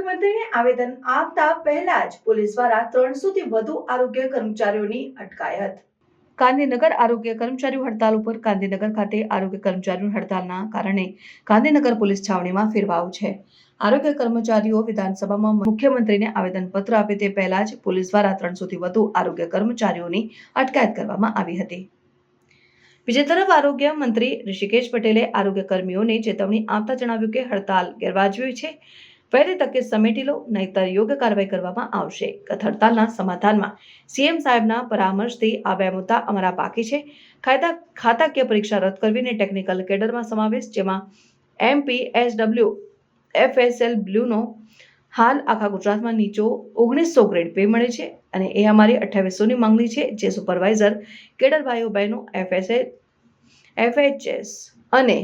મુખ્યમંત્રીને આવેદન આપતા પહેલા જ પોલીસ દ્વારા 300 થી વધુ આરોગ્ય કર્મચારીઓની અટકાયત. ગાંધીનગર આરોગ્ય કર્મચારીઓ હડતાલ ઉપર. ગાંધીનગર ખાતે આરોગ્ય કર્મચારીઓની હડતાલના કારણે ગાંધીનગર પોલીસ છાવણીમાં ફેરવાયો છે. આરોગ્ય કર્મચારીઓ વિધાનસભામાં મુખ્યમંત્રીને આવેદનપત્ર આપે તે પહેલા જ પોલીસ દ્વારા 300 થી વધુ આરોગ્ય કર્મચારીઓની અટકાયત કરવામાં આવી હતી. બીજી તરફ આરોગ્ય મંત્રી ઋષિકેશ પટેલે આરોગ્ય કર્મીઓને ચેતવણી આપતા જણાવ્યું કે હડતાલ ગેરવાજબી છે, વહેલી તકે સમેટી લો, નહીંતર યોગ્ય કાર્યવાહી કરવામાં આવશે. ગત હડતાલના સમાધાનમાં સીએમ સાહેબના પરામર્શથી આ બે મુદ્દા અમારા બાકી છે. ખાતાકીય પરીક્ષા રદ કરવી અને ટેકનિકલ કેડરમાં સમાવેશ, જેમાં MPSW FSL બ્લુનો હાલ આખા ગુજરાતમાં નીચો 1900 ગ્રેડ પે મળે છે અને એ અમારી 2800ની માંગણી છે. જે સુપરવાઇઝર કેડર ભાઈઓ બહેનો FHS અને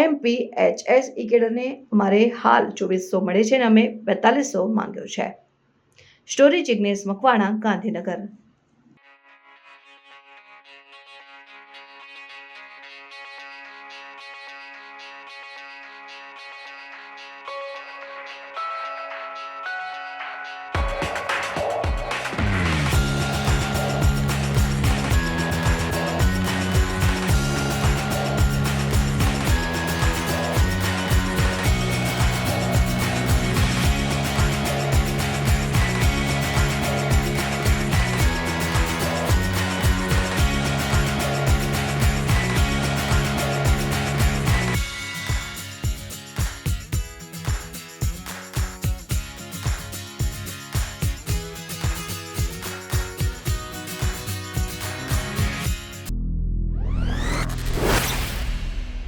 MPHS કેડરને અમારે હાલ 2400 મળે છે અને અમે 4200 માંગ્યો છે. સ્ટોરી જિગ્નેશ મકવાણા, ગાંધીનગર.